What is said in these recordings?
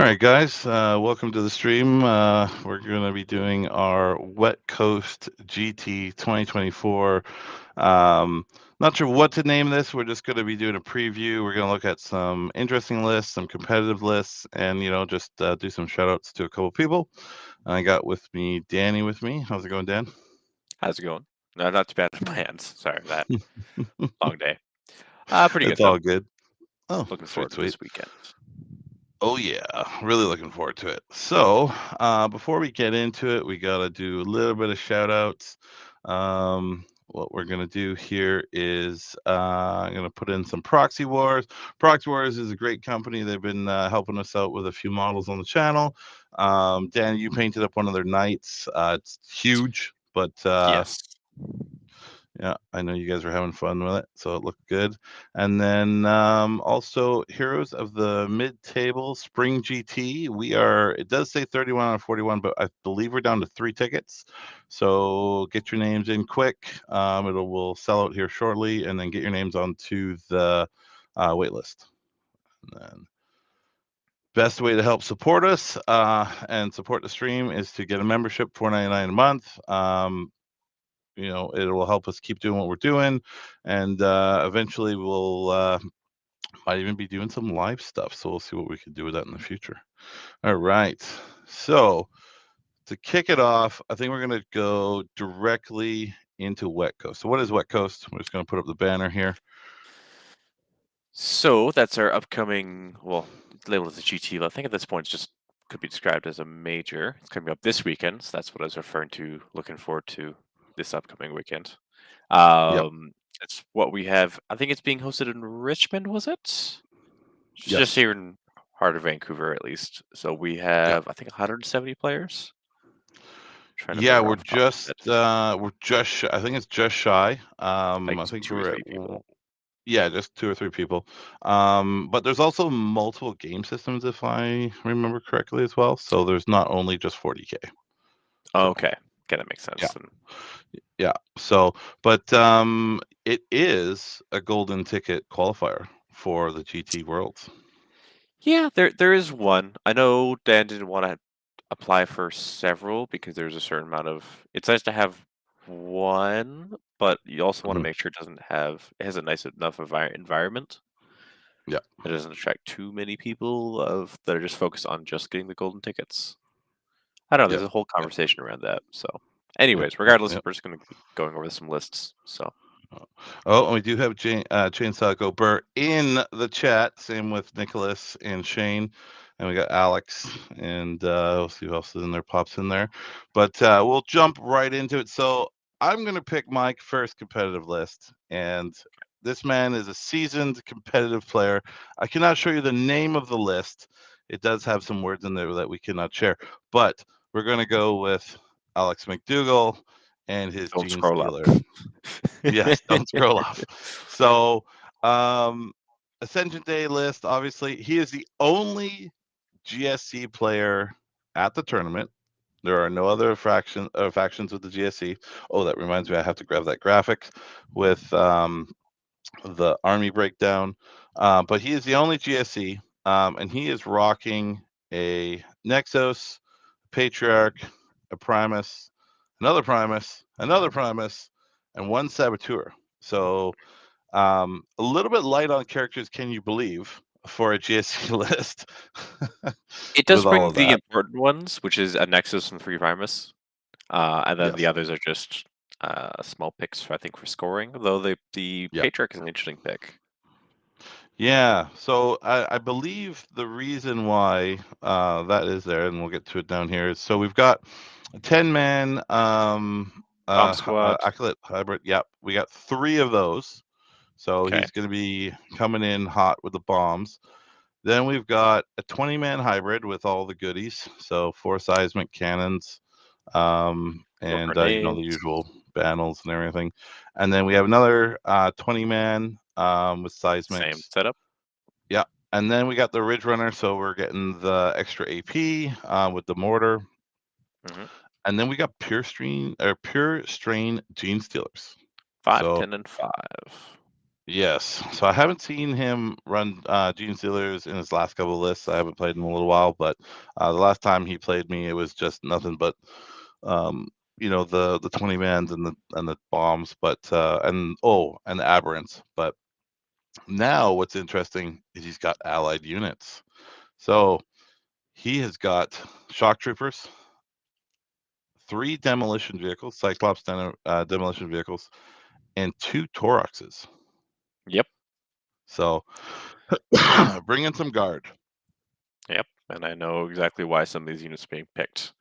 right, guys. Welcome to the stream. We're going to be doing our Wet Coast GT 2024. Um, Not sure what to name this. We're just going to be doing a preview. We're going to look at some interesting lists, some competitive lists, and just do some shout outs to a couple people. I got with me Danny with me. How's it going, Dan? How's it going? No, not too bad with plans. Sorry for that. Long day. Pretty good It's though. all good. Oh, Looking sweet, forward to sweet. this weekend. Oh yeah, really looking forward to it. So, before we get into it, we gotta do a little bit of shout outs. What we're gonna do here is I'm gonna put in some Proxy Wars. Proxy Wars is a great company. They've been helping us out with a few models on the channel. Dan, you painted up one of their knights. It's huge, but Yes. yeah, I know you guys are having fun with it, so it looked good. And then also Heroes of the Mid-Table Spring GT. It does say 31 out of 41, but I believe we're down to 3 tickets. So get your names in quick. Will sell out here shortly, and then get your names onto the wait list. And then best way to help support us and support the stream is to get a membership, $4.99 a month. It will help us keep doing what we're doing, and eventually we'll might even be doing some live stuff, so we'll see what we can do with that in the future. All right, so to kick it off, I think we're going to go directly into Wet Coast. So what is Wet Coast? We're just going to put up the banner here. So that's our upcoming, labeled as a GT. I think at this point it's just could be described as a major. It's coming up this weekend. So that's what I was referring to. Looking forward to this upcoming weekend. Yep. It's what we have. I think it's being hosted in Richmond. Was it? Just Yes. here in heart of Vancouver, at least. So we Yep. have, I think, 170 players. Trying to Yeah, remember we're off the top of my head. I think it's just shy. Like I think 2 or we're at 3 people. Yeah, just 2 or 3 people. But there's also multiple game systems, if I remember correctly, as well. So there's not only just 40K. Oh, So okay. Okay, that makes yeah, sense then. yeah. So, but it is a golden ticket qualifier for the GT Worlds. Yeah, there is one. I know Dan didn't wanna apply for several because there's a certain amount of it's nice to have one, but you also wanna Mhm. make sure it has a nice enough environment Yeah, that doesn't attract too many people that are just focused on just getting the golden tickets. I don't know, yeah, there's a whole yeah, conversation around that. So, yeah, anyways, regardless, yeah. we're just gonna be going over some lists. So, Oh, and we do have Chainsaw Go Burr in the chat. Same with Nicholas and Shane. And we got Alex, and we'll see who else is in there, pops in there. But we'll jump right into it. So I'm going to pick my first competitive list. And this man is a seasoned competitive player. I cannot show you the name of the list. It does have some words in there that we cannot share. But we're going to go with Alex McDougall and his don't Gene scroll up. Stealer. Yes, don't scroll off. So, Ascension Day list, obviously, he is the only GSC player at the tournament. There are no other factions with the GSC. Oh, that reminds me, I have to grab that graphic with the army breakdown. But he is the only GSC, and he is rocking a Nexus, Patriarch, a Primus, another Primus, and one Saboteur. So a little bit light on characters, can you believe, for a GSC list It does with all bring of the that? important ones, which is a Nexus and 3 Primus. And then the Yes. others are just small picks, I think, for scoring. Though the Yeah. Patriarch is an interesting pick. Yeah. So I believe the reason why that is there, and we'll get to it down here, is so we've got a 10-man Bomb Squad. Acolyte hybrid. Yep. We got 3 of those. So Okay. he's going to be coming in hot with the bombs. Then we've got a 20-man hybrid with all the goodies. So 4 seismic cannons, Four and the grenades. usual bannels and everything. And then we have another 20-man with Same seismics. setup. Yeah. And then we got the Ridge Runner, so we're getting the extra AP with the mortar. Hmm. And then we got pure strain Gene Stealers. 5, So 10, and 5. Yes. So I haven't seen him run Gene Stealers in his last couple of lists. I haven't played in a little while, but the last time he played me, it was just nothing but the 20 mans and the bombs, but and the aberrants. But now what's interesting is he's got allied units. So he has got shock troopers, 3 demolition vehicles, Cyclops demolition vehicles, and 2 Toroxes. Yep. So bring in some guard. Yep. And I know exactly why some of these units are being picked.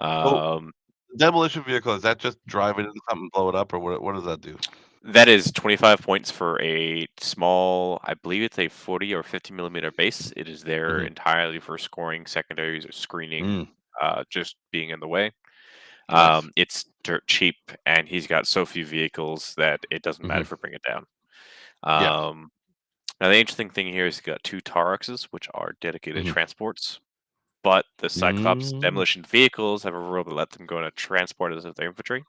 So Um, demolition vehicle, is that just drive it into something, blow it up, or what does that do? that is 25 points for a small, I believe it's a 40 or 50 millimeter base. It is there Mhm. entirely for scoring secondaries or screening, Mm, just being in the way. nice. It's dirt cheap, and he's got so few vehicles that it doesn't matter Mhm. if we bring it down. Yeah. Now, the interesting thing here is he's got 2 Tauruxes, which are dedicated Mhm. transports, but the Cyclops Mm. demolition vehicles have a rule that let them go in a transport as if they're infantry.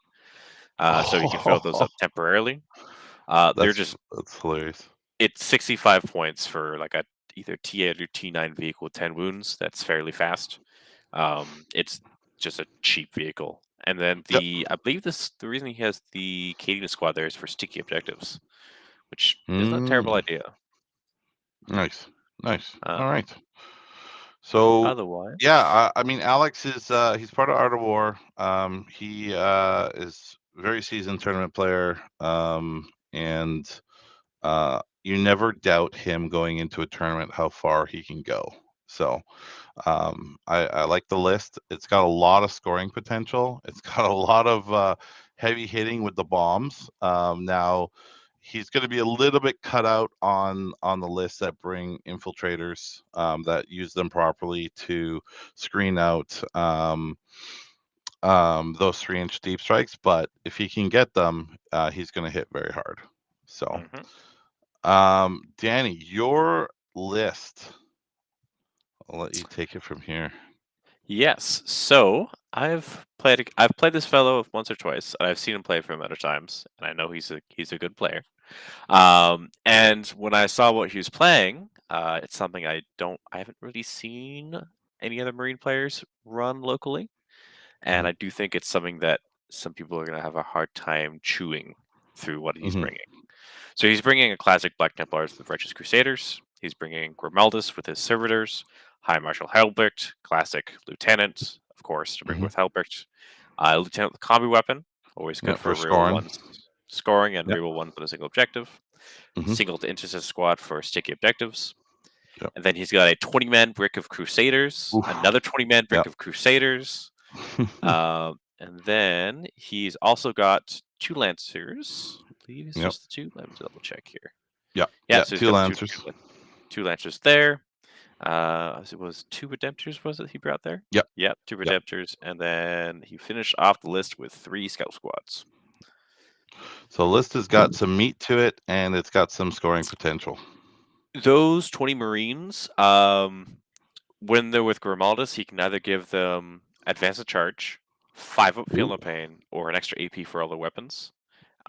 So he can fill those Oh, up temporarily. They're just that's hilarious. it's 65 points for like a either T8 or T9 vehicle with 10 wounds. That's fairly fast. It's just a cheap vehicle. And then Yep. I believe the reason he has the Cadena squad there is for sticky objectives, which isn't a terrible Mm. idea. Nice. Nice. Um, All right. So, yeah, Otherwise, I mean, Alex is he's part of Art of War. He is a very seasoned tournament player, and you never doubt him going into a tournament how far he can go. So, I like the list. It's got a lot of scoring potential. It's got a lot of heavy hitting with the bombs. Now, he's going to be a little bit cut out on the list that bring infiltrators that use them properly to screen out those 3-inch deep strikes. But if he can get them, he's going to hit very hard. So, mhm. Danny, your list. I'll let you take it from here. Yes. So I've played this fellow once or twice, and I've seen him play from other times, and I know he's a good player. And when I saw what he was playing, it's something I haven't really seen any other Marine players run locally, and Mhm. I do think it's something that some people are going to have a hard time chewing through what he's Mhm. bringing. So he's bringing a classic Black Templars with Righteous Crusaders. He's bringing Grimaldus with his Servitors, High Marshal Helbrecht, classic Lieutenant, of course, to bring Mhm. with Helbrecht. Lieutenant with combi weapon, always Yeah, good for for reroll scoring. ones, scoring and Yep. reroll ones on a single objective. Mhm. Single to intercept squad for sticky objectives. Yep. And then he's got a 20-man brick of Crusaders, Oof. another 20-man brick Yep. of Crusaders, and then he's also got 2 Lancers. I believe it's Yep. just the 2. Let me double check here. Yep. Yeah, Yeah, so he's 2 got Lancers. two Lancers there. It was 2 Redemptors, was it he brought there? Yep. Yep, 2 Yep. Redemptors, and then he finished off the list with 3 Scout Squads. So list has got some meat to it, and it's got some scoring potential. Those 20 Marines, when they're with Grimaldus, he can either give them advance of charge, 5 up feel Ooh. no pain, or an extra AP for all their weapons.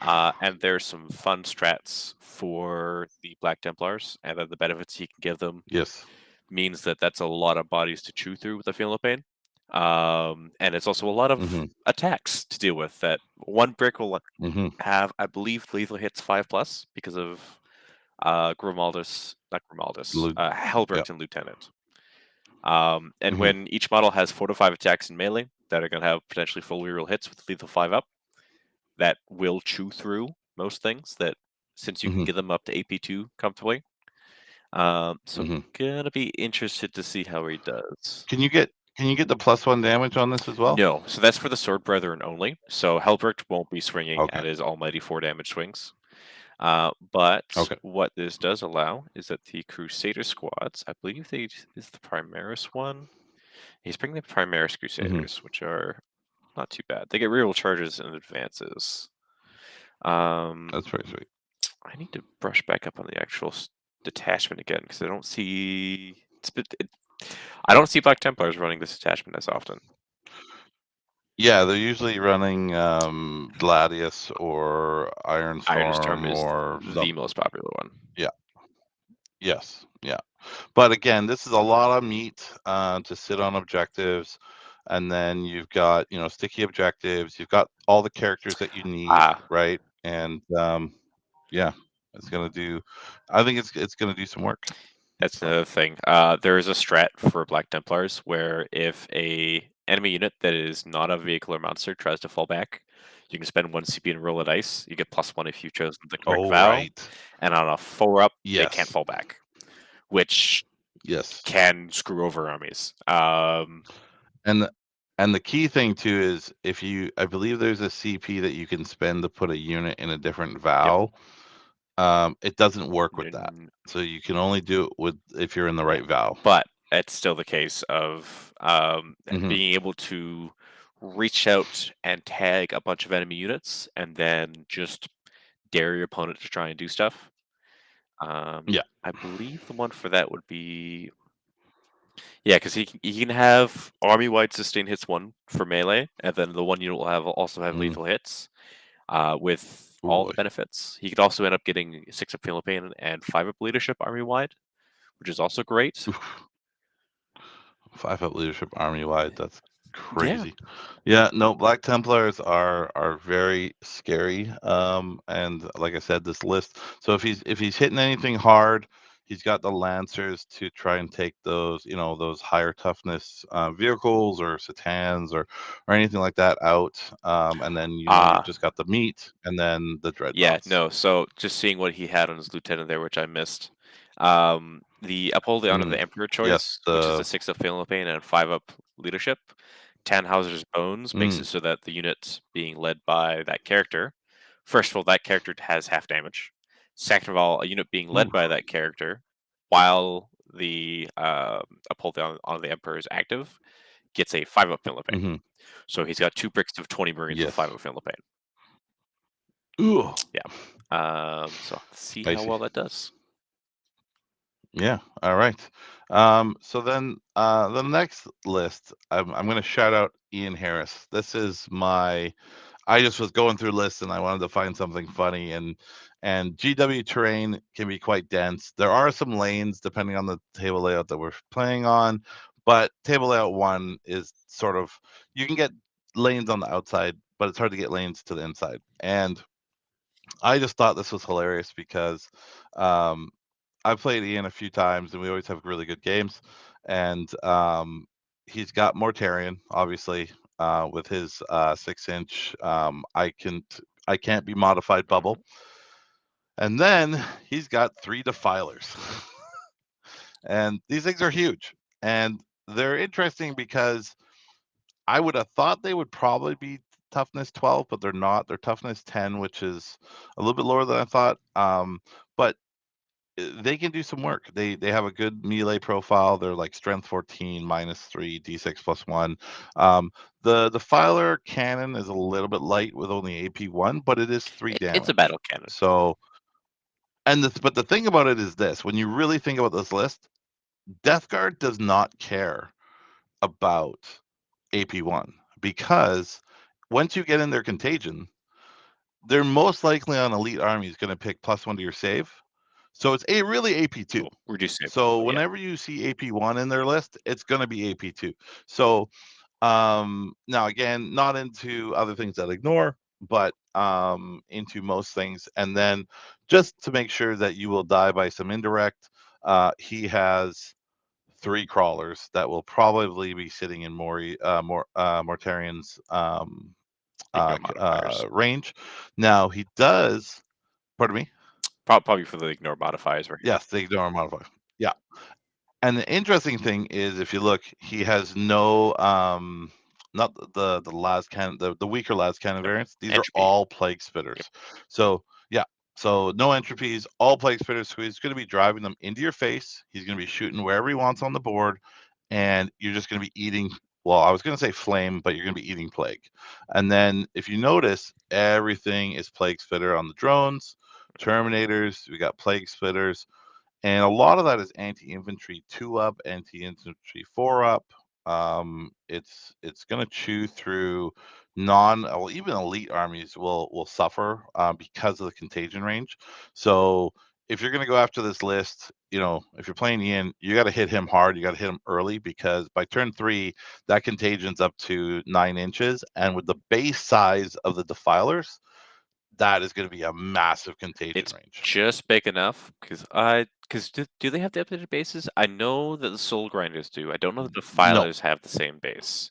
And there's some fun strats for the Black Templars, and then the benefits he can give them Yes. means that that's a lot of bodies to chew through with the feel no pain. And it's also a lot of Mhm. attacks to deal with. That one brick will Mhm. have, I believe, lethal hits 5 plus because of Grimaldus, not Grimaldus, Lu Yep. Helbrecht and Lieutenant. And Mhm. when each model has 4 to 5 attacks in melee that are going to have potentially full reroll hits with lethal 5 up, that will chew through most things. That since you can Mhm. get them up to AP2 comfortably. So I'm Mhm. gonna be interested to see how he does. Can you get the +1 damage on this as well? No, so that's for the Sword Brethren only. So Helbrecht won't be swinging Okay. at his almighty 4 damage swings. But Okay. what this does allow is that the Crusader squads, I believe they is the Primaris one. He's bringing the Primaris Mhm. Crusaders, which are not too bad. They get reroll charges and advances. Um, That's pretty sweet. I need to brush back up on the actual detachment again because I don't see I don't see Black Templars running this detachment as often. Yeah, they're usually running Gladius or Iron Ironstorm Storm is or the some. most popular one. Yeah. Yes. Yeah. But again, this is a lot of meat to sit on objectives, and then you've got sticky objectives. You've got all the characters that you need, Ah, right? And yeah, it's gonna do. I think it's gonna do some work. that's So, another thing. There is a strat for Black Templars where if a enemy unit that is not a vehicle or monster tries to fall back, you can spend 1 CP and roll a dice. You get +1 if you've chosen the correct oh vow, right, and on a 4-up, they can't yes, fall back, which yes. can screw over armies. And the key thing too is if I believe there's a CP that you can spend to put a unit in a different Yep. vow. It doesn't work with that. n- So you can only do it with if you're in the Yeah, right vow. but it's still the case of Mhm. being able to reach out and tag a bunch of enemy units and then just dare your opponent to try and do stuff. Yeah. I believe the one for that would be yeah, because he can have army wide sustain hits one for melee, and then the one unit will have also have Mm. lethal hits with Oh all the boy. benefits. He could also end up getting 6-up Feel No Pain and 5-up leadership army wide, which is also great. Oof. 5 up leadership army wide. That's Yeah. crazy. Yeah, no, Black Templars are very scary. And like I said, this list. So if he's hitting anything hard, he's got the Lancers to try and take those higher toughness vehicles or Satans or anything like that out. And then you've Ah, just got the meat and then the yeah, dreadnoughts. no. So just seeing what he had on his lieutenant there, which I missed. The Uphold the Honor of Mm. the Emperor Yes, choice, which is the a 6-up Fail No Pain and 5-up leadership. Tannhauser's Bones makes mm. it so that the unit being led by that character, first of all, that character has half damage. Second of all, a unit being led Ooh. by that character while the Uphold the Honor of the Emperor is active gets a 5-up Fail No Pain. Mhm. So he's got 2 bricks of 20 Marines with Yes. 5-up Fail No Pain. Ooh. Yeah. So let's see I how see. well that does. Yeah. All right. So then the next list, I'm going to shout out Ian Harris. This is my. I just was going through lists and I wanted to find something funny and GW terrain can be quite dense. There are some lanes depending on the table layout that we're playing on, but table layout one is sort of you can get lanes on the outside, but it's hard to get lanes to the inside. And I just thought this was hilarious because um, I've played Ian a few times and we always have really good games. And he's got Mortarion, obviously, with his 6-inch. I can't be modified bubble. Mhm. And then he's got 3 defilers. And these things are huge. And they're interesting because I would have thought they would probably be toughness 12, but they're not. They're toughness 10, which is a little bit lower than I thought. But they can do some work. They have a good melee profile. They're like strength 14, -3, d6 +1. The filer cannon is a little bit light with only AP 1, but it is 3 It's a damage. battle cannon. So, but the thing about it is this: when you really think about this list, Death Guard does not care about AP1 because once you get in their contagion, they're most likely on elite armies going to pick +1 to your save. So it's a really AP2. Cool. Reduce save So penalty. Yeah. whenever you see AP1 in their list, it's going to be AP2. So now again, not into other things that ignore, but into most things. And then just to make sure that you will die by some indirect, he has 3 crawlers that will probably be sitting in Mortarian's Ignore modifiers. range. Now he does. Pardon me. Probably for the ignore modifiers right here. Yes, they ignore modifier. Yeah. And the interesting thing is if you look, he has no not the last can the weaker last cannon Yep. variants. These are Entropy. all plague Yep. spitters. So yeah. So no entropies, all plague spitters. So he's gonna be driving them into your face. He's gonna be shooting wherever he wants on the board, and you're just gonna be eating well, I was gonna say flame, but you're gonna be eating plague. And then if you notice, everything is plague spitter on the drones, terminators, we got plague spitters, and a lot of that is anti-infantry 2 up, anti-infantry 4 up. It's going to chew through non well, even elite armies will suffer because of the contagion range. So if you're going to go after this list, if you're playing Ian, you got to hit him hard. You got to hit him early because by turn 3, that contagion's up to 9 inches, and with the base size of the defilers, that is going to be a massive contagion It's range. just big enough because do they have the updated bases? I know that the Soul Grinders do. I don't know that the No, Defilers have the same base.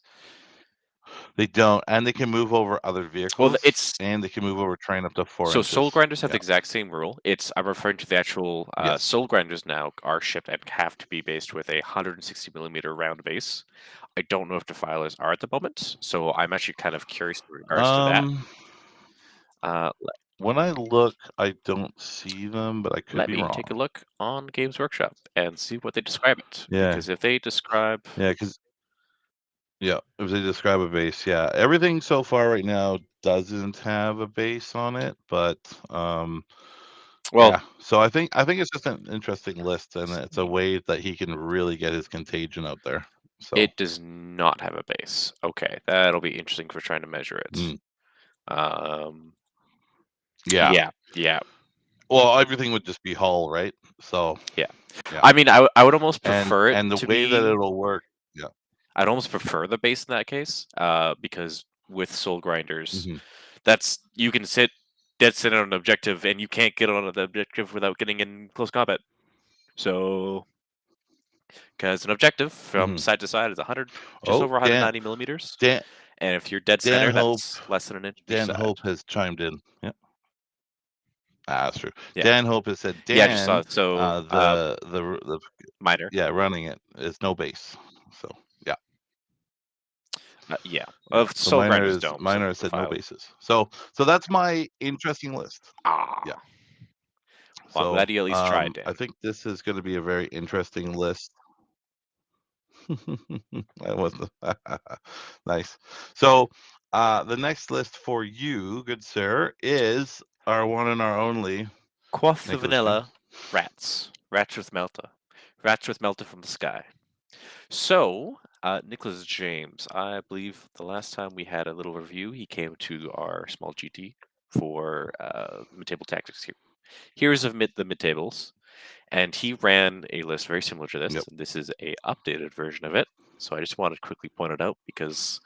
they don't, and they can move over other Well, vehicles, it's and they can move over terrain up to 4 so Soul inches. Grinders have the Yeah. exact same rule. I'm referring to the actual Yes. Soul Grinders now are shipped and have to be based with a 160 millimeter round base. I don't know if Defilers are at the moment, so I'm actually kind of curious in regards to that. Um, Uh, when I look, I don't see them, but I could Let be me take a wrong. look on Games Workshop and see what they describe it. Yeah, Because if they describe, yeah, because yeah, if they describe a base, yeah, everything so far right now doesn't have a base on it, but well, yeah. So I think it's just an interesting list, and it's a see, way that he can really get his contagion out there. So, it does not have a base. Okay, that'll be interesting for trying to measure it. mm, Um, yeah. yeah, yeah, Well, everything would just be hull, right? So, yeah. yeah, I mean, I would almost and prefer it and the to way that be. it'll work, yeah. I'd almost prefer the base in that case, because with Soul Grinders, Hmm. you can sit dead set on an objective, and you can't get on the objective without getting in close combat. So, because an objective from Hmm. side to side is 100, just Oh, over 190 millimeters, Dan, and if you're dead Dan center, Hope, that's less than an inch each Dan side. Hope has chimed in. Yeah, that's true. Yeah, Dan Hope has said, yeah, I just saw Dan, it. So, the minor, yeah, running it is no base. So yeah, yeah, yeah. of So Soul Grinders don't. So minor has the said no file. bases. So that's my interesting list. Yeah. Ah, well, I'm So glad you at least tried, I Dan. think this is going to be a very interesting list. That was nice. So, the next list for you, good sir, is our one and our only Quoth the Nicholas James. vanilla rats with melta from the sky. So, Nicholas James, I believe the last time we had a little review, he came to our small GT for mid-table tactics. Here's of the mid-tables, and he ran a list very similar to this. Yep. And this is a updated version of it. So I just wanted to quickly point it out because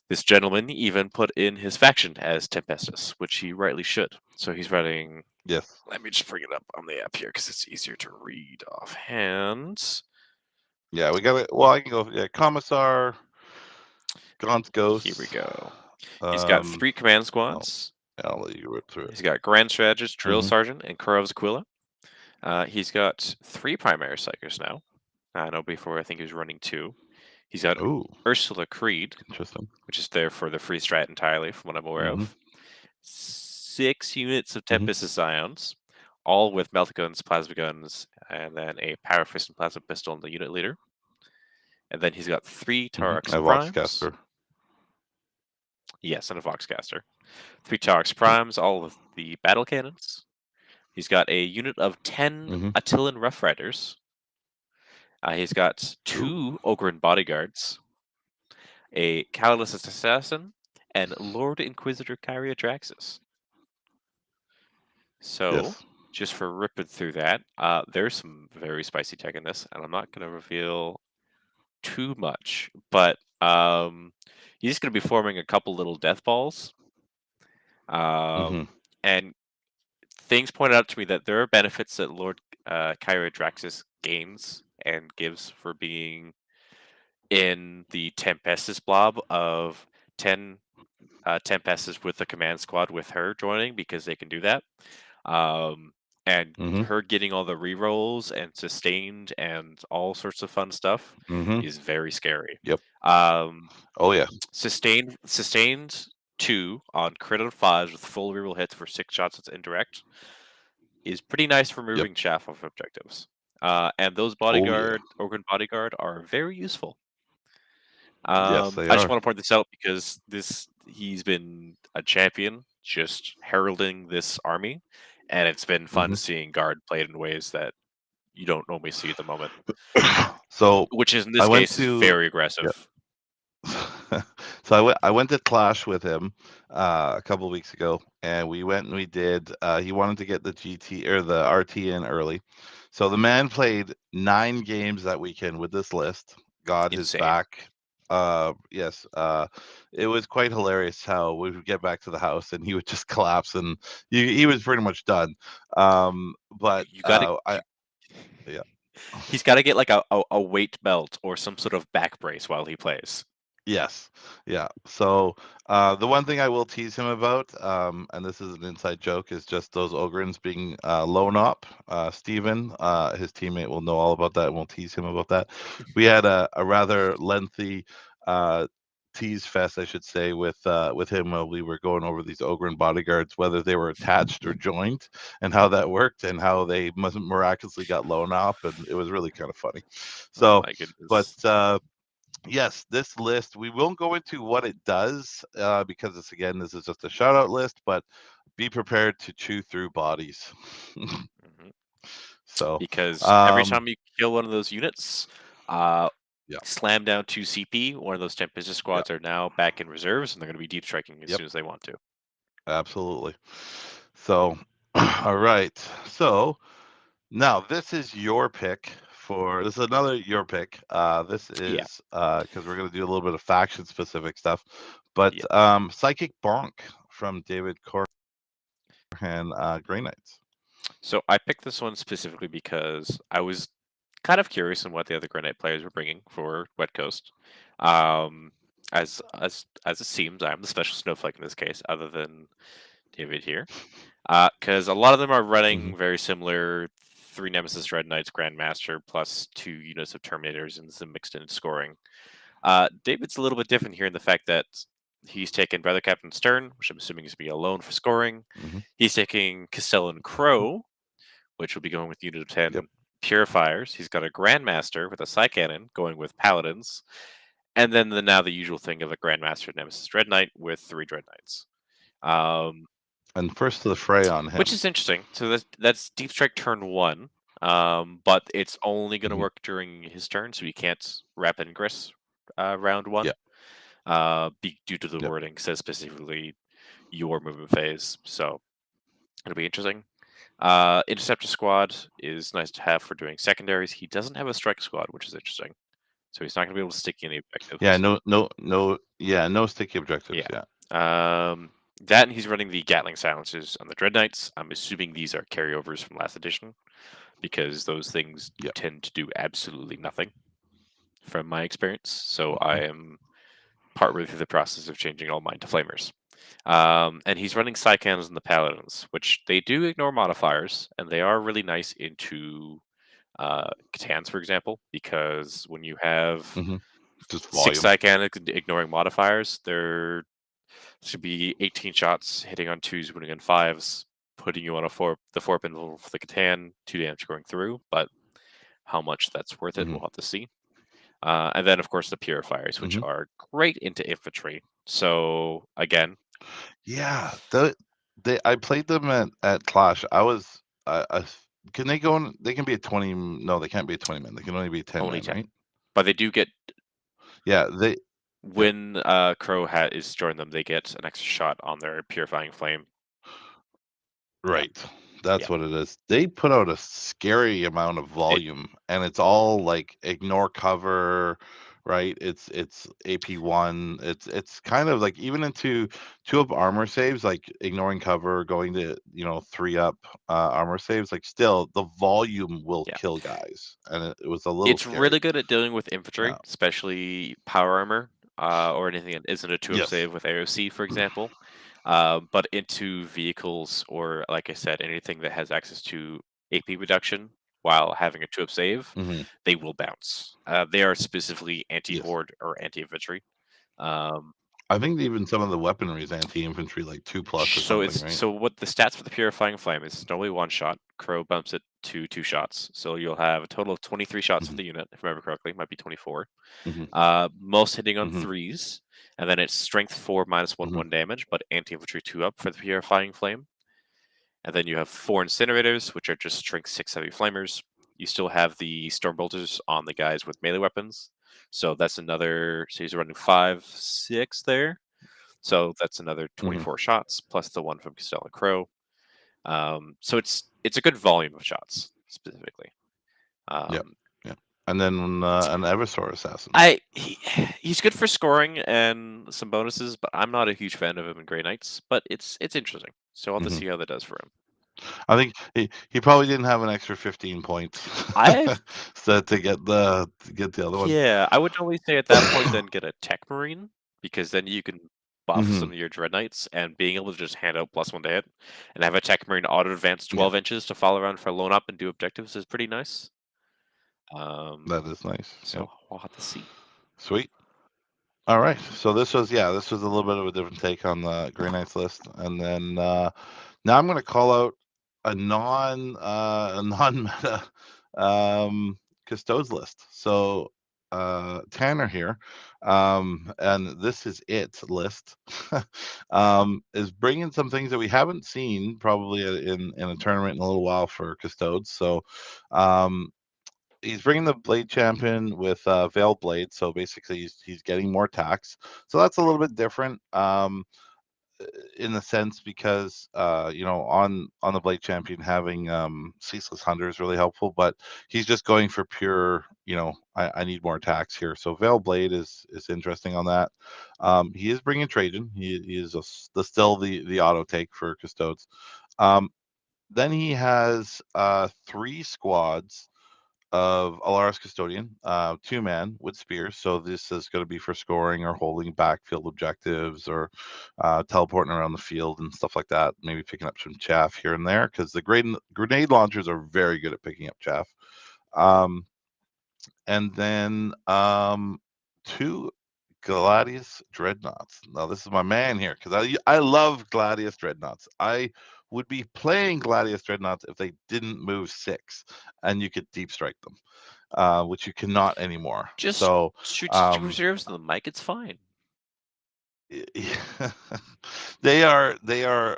this gentleman even put in his faction as Tempestus, which he rightly should. So he's running. Yes. Let me just bring it up on the app here because it's easier to read offhand. Yeah, we got it. Well, I can go. Yeah, Commissar, Gaunt's Here we Ghosts. go. He's got Um, 3 command oh, squads. I'll let you rip through it. He's got Grand Strategist, Drill Mm-hmm. Sergeant, and Kurov's Aquila. He's got 3 primary psychers now. I know before I think he was running 2. He's got Ooh, Ursula Creed, interesting. which is there for the free strat entirely, from what I'm aware Mm-hmm. of. 6 units of Mm-hmm. Tempest Scions, all with melta guns, plasma guns, and then a power fist and plasma pistol in the unit leader. And then he's got 3 Mm-hmm. Tarax A Primes. Voxcaster. Yes, and a Voxcaster. 3 Tarax Primes, all with the battle cannons. He's got a unit of 10 Mm-hmm. Attilan Rough Riders. He's got Ooh. 2 Ogren Bodyguards, a Callous Assassin, and Lord Inquisitor Kyria Draxus. So, Yes. just for ripping through that, there's some very spicy tech in this, and I'm not going to reveal too much, but he's going to be forming a couple little death balls. Mm-hmm. And things pointed out to me that there are benefits that Lord Kyra Draxus gains and gives for being in the Tempestus blob of 10 Tempestus with the command squad with her joining because they can do that. And Mm-hmm. her getting all the rerolls and sustained and all sorts of fun stuff Mm-hmm. is very scary. Yep. Um, Oh yeah. sustained 2 on crit on 5s with full reroll hits for 6 shots that's indirect is pretty nice for Yep. moving chaff off objectives. And those Oh yeah. Organ Bodyguard are very useful. Yes, they I just are. want to point this out because he's been a champion, just heralding this army, and it's been fun Mm-hmm. seeing Guard played in ways that you don't normally see at the moment, So which is in I this went case is to very yeah. aggressive. So I went to Clash with him a couple weeks ago, and we went and we did. He wanted to get the GT or the RT in early, so the man played 9 games that weekend with this list. Got his Insane. back. Yes. It was quite hilarious how we would get back to the house and he would just collapse and he was pretty much done. But You got to. yeah. He's got to get like a weight belt or some sort of back brace while he plays. Yes. Yeah. So the one thing I will tease him about, and this is an inside joke, is just those Ogrins being loan op. Steven, his teammate, will know all about that, and we'll tease him about that. We had a rather lengthy uh, tease fest, I should say, with him while we were going over these Ogrin bodyguards, whether they were attached or joined, and how that worked, and how they miraculously got loan op, and it was really kind of funny. Oh So, my but goodness. yes, this list, we won't go into what it does because this is just a shout out list, but be prepared to chew through bodies. Mhm. So, Because every um, time you kill one of those units, uh, yeah, slam down 2 CP, one of those Tempest yeah, squads are now back in reserves, and they're going to be deep striking as yep, soon as they want to. absolutely. So, all right. So now this is your pick this is another your pick. This Yeah, is because we're going to do a little bit of faction specific stuff, but yeah. Psychic Bonk from David Corhan, Grey Knights. So I picked this one specifically because I was kind of curious on what the other Grenade players were bringing for Wet Coast. Um, as it seems, I'm the special snowflake in this case, other than David here, because a lot of them are Hmm. running very similar. 3 Nemesis Dread Knights Grandmaster plus 2 units of Terminators and some mixed in scoring. David's a little bit different here in the fact that he's taken Brother Captain Stern, which I'm assuming is going to be alone for scoring. Hmm. He's taking Castellan Crow, which will be going with unit of Yep. 10 Purifiers. He's got a Grandmaster with a Psy Cannon going with Paladins. And then now the usual thing of a Grandmaster Nemesis Dread Knight with 3 Dread Knights. Um, And first to the fray on which him. is interesting. So that's Deep Strike turn 1. But it's only going to Hmm. work during his turn, so he can't Rapid Ingress round Yeah. 1. Due to the Yep. wording says specifically your movement phase. So it'll be interesting. Interceptor squad is nice to have for doing secondaries. He doesn't have a strike squad, which is interesting. So he's not going to be able to stick any Yeah. objectives. No. No. No. Yeah. No sticky objectives. Yeah. Yeah. That and he's running the Gatling silencers on the Dread Knights. I'm assuming these are carryovers from last edition because those things Yeah. tend to do absolutely nothing from my experience. So I Mhm. am partway through the process of changing all mine to flamers. And he's running Psycans and the Paladins, which they do ignore modifiers, and they are really nice into Catans, for example, because when you have Mhm. Just 6 volume. Psycanic ignoring modifiers, there should be 18 shots hitting on 2s, winning on 5s, putting you on the 4 pin level for the Catan, 2 damage going through, but how much that's worth it, Mhm. we'll have to see. And then, of course, the Purifiers, which Mhm. are great into infantry. So, again, Yeah. I played them at Clash. Can they go on? They can be a 20. No, they can't be a 20 man. They can only be a 10 only man, 10. right? But they do get Yeah. Yep. when Crow is joined them, they get an extra shot on their purifying flame. Yeah, Right. That's yeah, what it is. They put out a scary amount of it, volume, and it's all like ignore cover, right? It's AP1. It's kind of like even into 2 up armor saves, like ignoring cover, going to 3 up armor saves. Like still, the volume will yeah. kill guys, and it was a little It's really scary. good at dealing with Yeah. infantry, especially power armor, or anything that isn't a 2-up Yes. save with AOC, for example. But into vehicles or, like I said, anything that has access to AP reduction while having a 2-up save, Hmm. they will bounce. They are specifically Yes. anti-horde or anti-infantry. Um, I think even some of the weaponry is anti-infantry, like 2+ or So something, it's right? so what the stats for the purifying flame is normally 1 shot. Crow bumps it to 2 shots. So you'll have a total of 23 shots for Hmm. the unit, if I remember correctly. It might be 24. Hmm. Most hitting on Hmm. 3s, and then it's strength 4 minus 1 Hmm. 1 damage, but anti-infantry 2 up for the purifying flame. And then you have 4 incinerators, which are just strength 6 heavy flamers. You still have the storm bolters on the guys with melee weapons, so that's another. So he's running 5, 6 there. So that's another Hmm. 24 shots plus the one from Castell and Crow. So it's a good volume of shots specifically. Yeah, Um, yeah. And then an Eversor assassin. I he, he's good for scoring and some bonuses, but I'm not a huge fan of him in Grey Knights. But it's interesting, so I'll have to Hmm. see how that does for him. I think he probably didn't have an extra 15 points I've so to get the other one. Yeah, I would always say at that point then get a Tech Marine because then you can buff Hmm. some of your Dread Knights and being able to just hand out +1 to hit and have a Tech Marine auto advance Yeah, 12 inches to follow around for loan up and do objectives is pretty nice. Um, that is nice. Yep. so we'll have to see. Sweet. All right. So this was a little bit of a different take on the Grey Knights list, and then now I'm going to call out a non-meta Custodes list. So Tanner here, and this is it list, is bringing some things that we haven't seen probably in a tournament in a little while for Custodes. So um, he's bringing the blade champion with veiled blade, so basically he's getting more attacks. So that's a little bit different. In the sense because on the blade champion having ceaseless hunter is really helpful, but he's just going for pure I need more attacks here, so veil blade is interesting on that. He is bringing Trajan. He is still the auto take for Custodes. Then he has 3 squads of Alaris Custodian, 2-man with spears. So this is going to be for scoring or holding backfield objectives or teleporting around the field and stuff like that. Maybe picking up some chaff here and there because the grenade launchers are very good at picking up chaff. Um, and then 2 Gladius Dreadnoughts. Now this is my man here because I love Gladius Dreadnoughts. I would be playing Gladius Dreadnoughts if they didn't move 6 and you could deep strike them, which you cannot anymore. Just So, shoot two um, reserves in the mic. It's fine. they are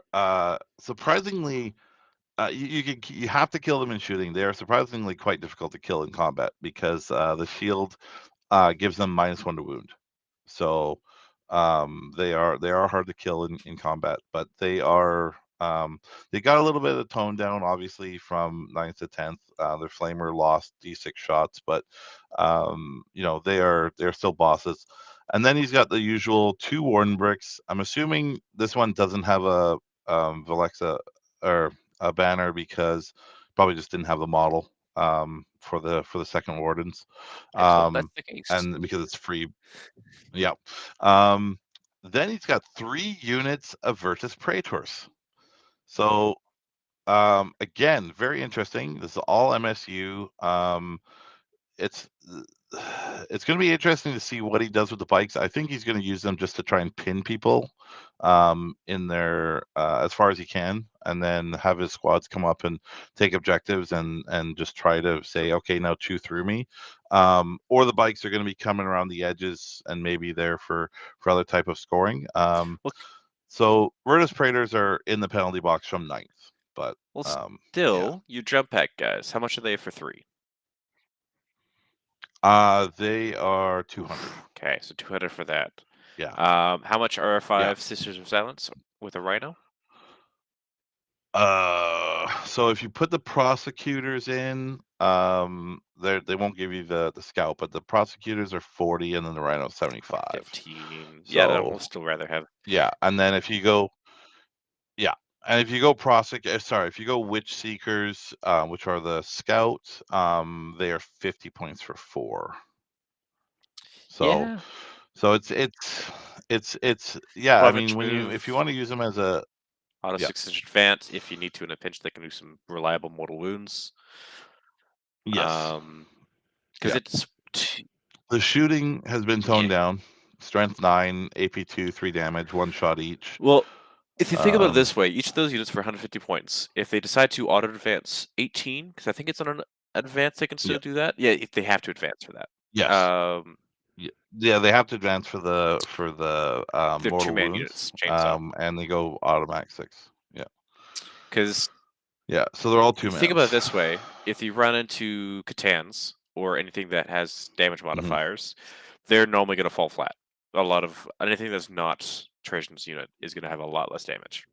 surprisingly you have to kill them in shooting. They are surprisingly quite difficult to kill in combat because the shield gives them -1 to wound. So they are hard to kill in combat, but they got a little bit of tone down, obviously, from 9th to 10th. Their flamer lost D6 shots, but they're still bosses. And then he's got the usual 2 warden bricks. I'm assuming this one doesn't have a Valexa or a banner because probably just didn't have the model for the second wardens, Let's hope that's um, the case. and because it's free. Yep. Um, then he's got 3 units of Virtus Praetors. So again, very interesting. This is all MSU. It's it's going to be interesting to see what he does with the bikes. I think he's going to use them just to try and pin people in their as far as he can, and then have his squads come up and take objectives and just try to say, okay, now chew through me. Or the bikes are going to be coming around the edges and maybe there for other type of scoring. Well, So Virtus Praetors are in the penalty box from 9th, but well, yeah. still, you jump pack guys. How much are they for 3? They are 200. Okay, so 200 for that. Yeah. How much are Yeah. 5 Sisters of Silence with a Rhino? So if you put the prosecutors in, they won't give you the scout, but the prosecutors are 40 and then the rhino 75. 15. Yeah, then So we'll still rather have. yeah, and then if you go yeah, and if you go if you go witch seekers, which are the scouts, they are 50 points for 4. So Yeah. so it's yeah, I 12 mean inch if you move, want to use them as a auto yeah, 6 inch advance. If you need to in a pinch, they can do some reliable mortal wounds. yes. Um, because Yeah. it's. The shooting has been toned Yeah. down. Strength 9, AP 2, 3 damage, 1 shot each. Well, if you think about it Um, this way, each of those units for 150 points, if they decide to auto advance 18, because I think it's on an advance, they can yeah, still do that. Yeah, if they have to advance for that. yes. Um, Yeah, they have to advance for the they're mortal 2-man wounds, units, chainsaw. and they go automatic 6. Yeah. Because Yeah, so they're all two Think about it mans. this way: if you run into Catans or anything that has damage Hmm. modifiers, they're normally going to fall flat. A lot of anything that's not Trajan's unit is going to have a lot less damage.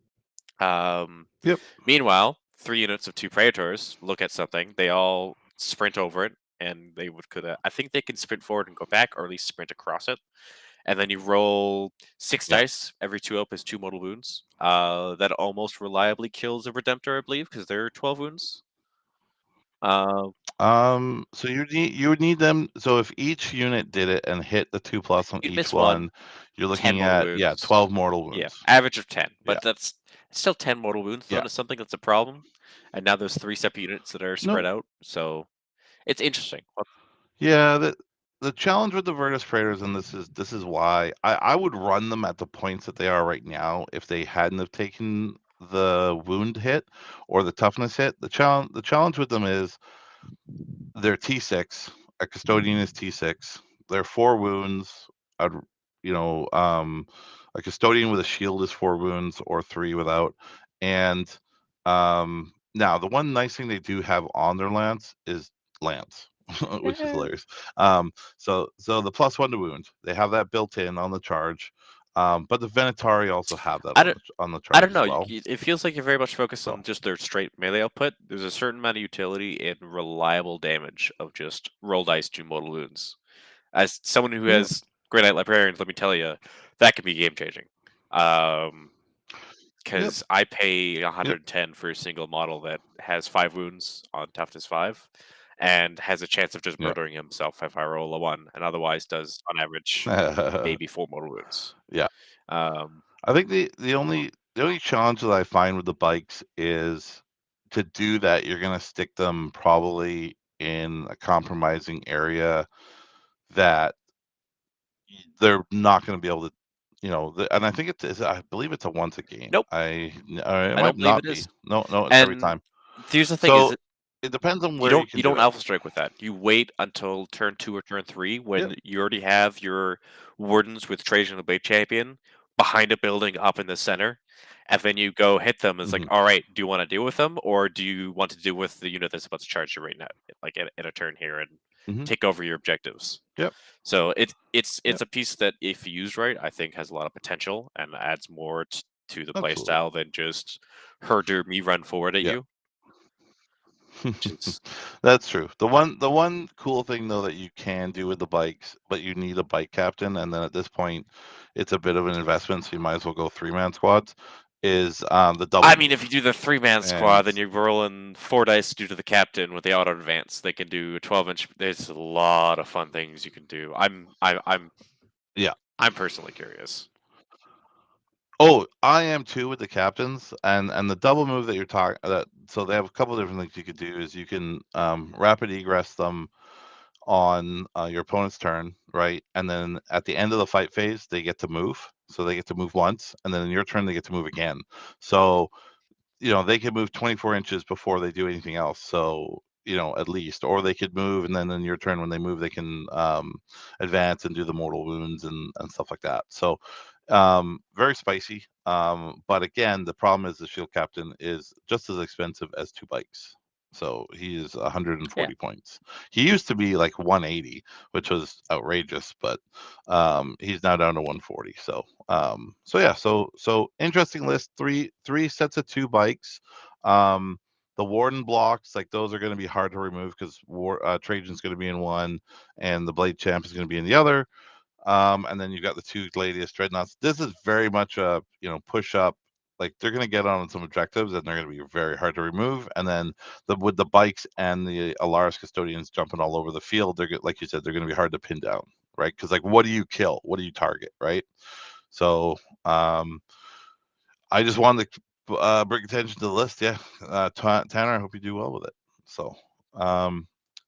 Um, Yep. Meanwhile, 3 units of 2 Praetors look at something, they all sprint over it, and they would could. I think they can sprint forward and go back, or at least sprint across it. And then you roll 6 Yeah. dice. Every 2 up is 2 mortal wounds. That almost reliably kills a Redemptor, I believe, because they're 12 wounds. Uh, So you would need them. So if each unit did it and hit the 2+ on you'd each miss one, one, you're 10 looking mortal at, yeah, wounds. 12 mortal Yeah, wounds. average of 10, Yeah. but that's still 10 mortal wounds thrown Yeah. into something that's a problem. And now there's 3 separate units that are spread No. out, so it's interesting. Yeah, the challenge with the Virtus Praetors, and this is why I would run them at the points that they are right now if they hadn't have taken the wound hit or the toughness hit. The challenge with them is they're T6. A custodian is T6. They're 4 wounds. I'd you know, a custodian with a shield is 4 wounds or 3 without. And now the one nice thing they do have on their lance, which is Yeah. hilarious. So the +1 to wound, they have that built in on the charge. But the Venatari also have that I on don't the I charge don't as know, well. it feels like you're very much focused So on just their straight melee output. There's a certain amount of utility in reliable damage of just roll dice, 2 mortal wounds. As someone who yeah, has Grey Knight Librarians, let me tell you, that can be game changing. Um, yep, Because I pay yep, 110 for a single model that has 5 wounds on toughness 5 and has a chance of just yeah. murdering himself if I roll a 1, and otherwise does, on average, maybe 4 mortal wounds. Yeah. Um, I think the only challenge that I find with the bikes is to do that, you're gonna stick them probably in a compromising area that they're not gonna be able to, and I think I believe it's a once a game. nope, It I don't might believe not it be. is. No, it's every And time. here's the thing is So that it depends on you where you don't can you do don't it. alpha strike with that. You wait until turn 2 or turn 3 Yep. when you already have your wardens with Trajan the Blade Champion behind a building up in the center, and then you go hit them. It's like, Mhm. all right, do you want to deal with them, or do you want to deal with the unit that's about to charge you right now, like in a turn here, and Mhm. take over your objectives? Yep. So it's Yep. a piece that, if used right, I think has a lot of potential and adds more to the play Absolutely. style than just herder me run forward at Yep. you, which is That's true. The one cool thing though that you can do with the bikes, but you need a bike captain, and then at this point, it's a bit of an investment, so you might as well go 3-man squads, is, the double I mean, if move. you do the 3-man squad, And then you're rolling 4 dice due to the captain with the auto advance. They can do a 12-inch. There's a lot of fun things you can do. yeah. I'm personally curious. Oh, I am too with the captains, and the double move that you're talking that so they have a couple different things you could do is you can, rapid egress them on, your opponent's turn, right? And then at the end of the fight phase, they get to move. So they get to move once, and then in your turn, they get to move again. So, they could move 24 inches before they do anything else. So, at least, or they could move, and then in your turn, when they move, they can advance and do the mortal wounds and stuff like that. So, very spicy. But again, the problem is the shield captain is just as expensive as 2 bikes. So he is Yeah. 140 points. He used to be like 180, which was outrageous, but he's now down to 140. So yeah, so interesting list. Three sets of 2 bikes. Um, the warden blocks, like those are going to be hard to remove because Trajan's going to be in one, and the blade champ is going to be in the other. And then you've got the 2 Gladius dreadnoughts. This is very much a push up. Like they're going to get on some objectives, and they're going to be very hard to remove. And then with the bikes and the Alaris custodians jumping all over the field, like you said, they're going to be hard to pin down, right? Because like, what do you kill? What do you target, right? So I just wanted to bring attention to the list. Yeah, Tanner, I hope you do well with it. So, um,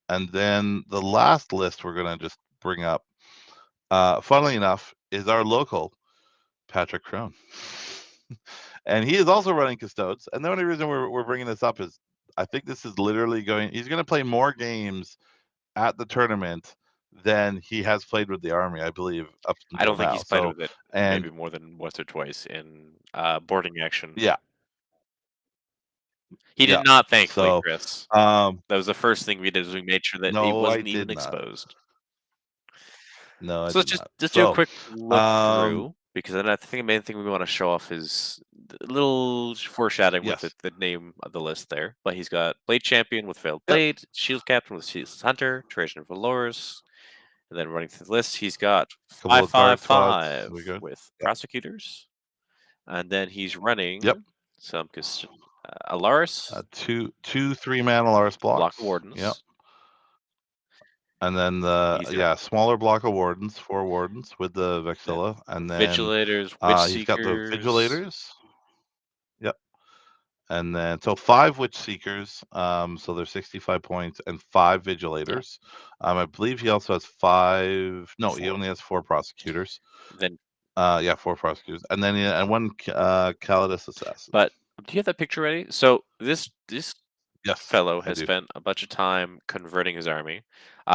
and then the last list we're going to just bring up, funnily enough, is our local Patrick Crone. And he is also running Custodes. And the only reason we're bringing this up is I think this is literally he's going to play more games at the tournament than he has played with the Army, I believe, up I don't until think now. he's played So, with it and maybe more than once or twice in boarding action. yeah, He Yeah. did not, thankfully, So, Chris. um, That was the first thing we did, is we made sure that it no, I wasn't did even not. exposed. No, I So did let's just not. do a So, quick look um, through, because then I think the main thing we want to show off is a little foreshadowing with yes. the name of the list there. But he's got Blade Champion with Failed Yep. Blade, Shield Captain with Ceaseless Hunter, Trojan Valorous, and then running through the list, he's got A couple of guard slots. We 555 good? with Yep. Prosecutors, and then he's Yep. running some Alaris, Two 3-man Alaris Block of blocks. Yep. Wardens. And then He's got smaller block of wardens, 4 wardens with the then Vexilla, and then Vigilators, Witch he's got the Seekers, Vigilators. Yep. And then so 5 Witch Seekers, so they're 65 points, and 5 yeah, Vigilators. I believe he also has 5. No, he 4. only has 4 Prosecutors. Then, Yeah, 4 Prosecutors, and then and 1 Calidus Assassin. but do you have that picture ready? So this Yes, fellow I has do. spent a bunch of time converting his army.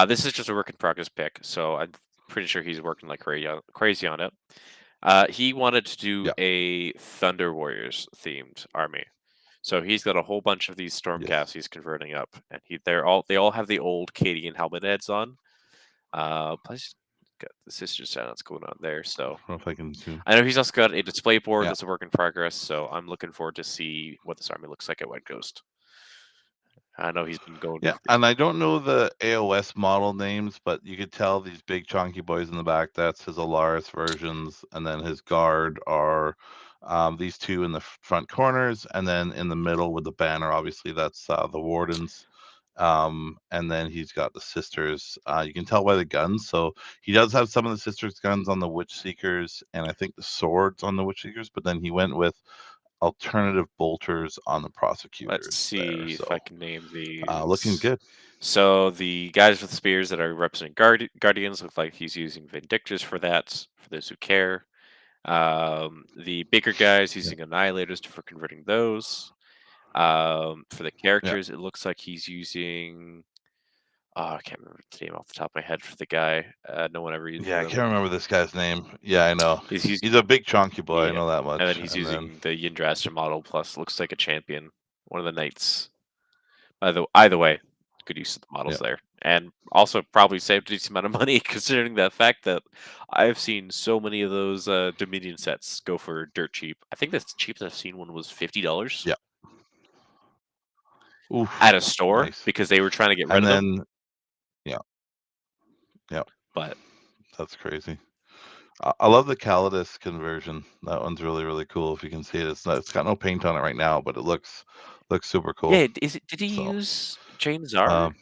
This is just a work in progress pick, so I'm pretty sure he's working like crazy on it. He wanted to do Yeah. a Thunder Warriors themed army. So he's got a whole bunch of these Yes. Stormcasts he's converting up, and they all have the old Cadian helmet heads on. Plus, got the Sister Silence going on there. I So don't know if I can zoom. I know he's also got a display board Yeah. that's a work in progress. So I'm looking forward to see what this army looks like at White Ghost. I know he's been going. Yeah, and I don't know the AOS model names, but you could tell these big chunky boys in the back, that's his Alaris versions, and then his guard are these 2 in the front corners, and then in the middle with the banner, obviously that's the wardens. And then he's got the sisters. You can tell by the guns. So he does have some of the sisters' guns on the Witch Seekers, and I think the swords on the Witch Seekers, but then he went with alternative bolters on the Let's prosecutors there. see if I So can name looking these. good. So the guys with spears that are representing guardians look like he's using Vindictors for that. For those who care, the bigger guys Yeah. using Annihilators for converting those. For the Yeah. characters, it looks like he's using. Oh, I can't remember the name off the top of my head for the guy. No one ever uses Yeah, I them. can't remember this guy's name. Yeah, I know. He's using, He's a big chunky boy, I yeah, know that and then much. he's And then using the Yindraster model plus looks like a champion, one of the knights. Either way, good use of the models yeah. there, and also probably saved a decent amount of money considering the fact that I've seen so many of those Dominion sets go for dirt cheap. I think the cheapest I've seen one was $50 Yeah. at a Oof. store Nice. because they were trying to get rid And of them. then yeah, yeah, But that's crazy. I love the Calidus conversion. That one's really, really cool. If you can see it, it's got no paint on it right now, but it looks super cool. yeah, did he So use Jane Czar? um,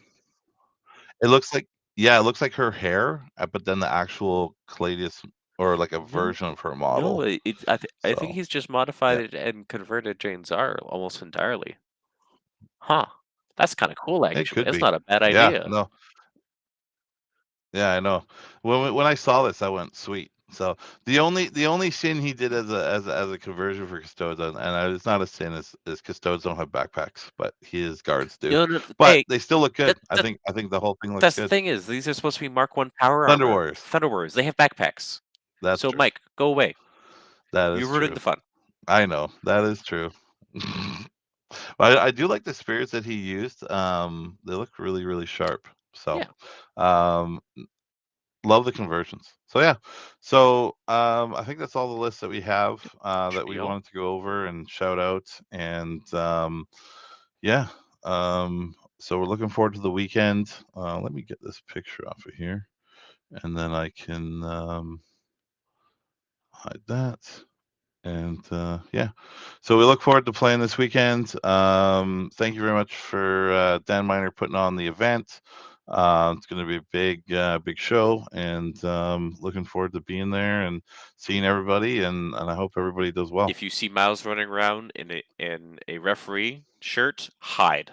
it looks like yeah, it looks like her hair, but then the actual Caladius or like a No, version of her no. model. I think So he's just modified yeah, it and converted Jane Czar almost entirely. Huh. That's kind of cool, it actually. could That's be. not a bad Yeah, idea. no, yeah, I know. When I saw this, I went, "Sweet." So the only sin he did as a conversion for Custodes, and it's not a sin, is Custodes don't have backpacks, but his guards do. No, no, But hey, they still look good. that, I that think the whole thing looks that's the good. thing is these are supposed to be Mark One power Thunder armor. Warriors. Thunder Warriors, they have backpacks. That's So true. Mike, go away. That You is ruined true. the fun. I know. That is true. But I do like the spears that he used. They look really, really sharp. So, Yeah, um, love the conversions. So yeah. So I think that's all the lists that we have should that be we all. wanted to go over and shout out. And yeah. So we're looking forward to the weekend. Let me get this picture off of here, and then I can hide that. And yeah, so we look forward to playing this weekend. Thank you very much for Dan Miner putting on the event. It's going to be a big show, and looking forward to being there and seeing everybody. And I hope everybody does well. If you see Miles running around in a referee shirt, hide.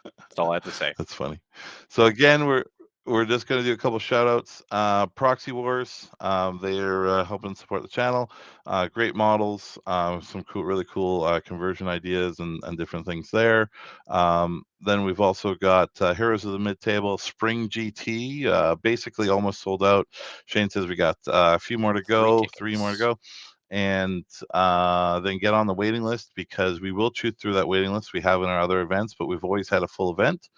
That's all I have to say. That's funny. So again, we're just going to do a couple shout outs. Proxy Wars, they're helping support the channel. Great models, some cool, really cool conversion ideas and different things there. Then we've also got Heroes of the Mid Table Spring GT, basically almost sold out. Shane says we got a few more to Free go, 3 more to tickets. go. and then get on the waiting list, because we will chew through that waiting list we have in our other events, but we've always had a full event.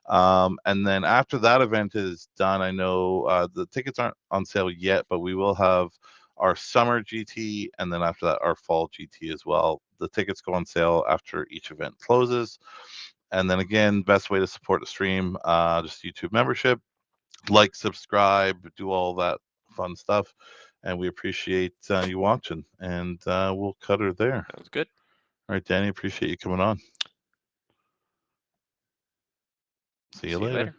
And then after that event is done, I know the tickets aren't on sale yet, but we will have our summer GT, and then after that, our fall GT as well. The tickets go on sale after each event closes. And then again, best way to support the stream, just YouTube membership, like, subscribe, do all that fun stuff. And we appreciate you watching, and we'll cut her there. That was good. All right, Danny, appreciate you coming on. See you later.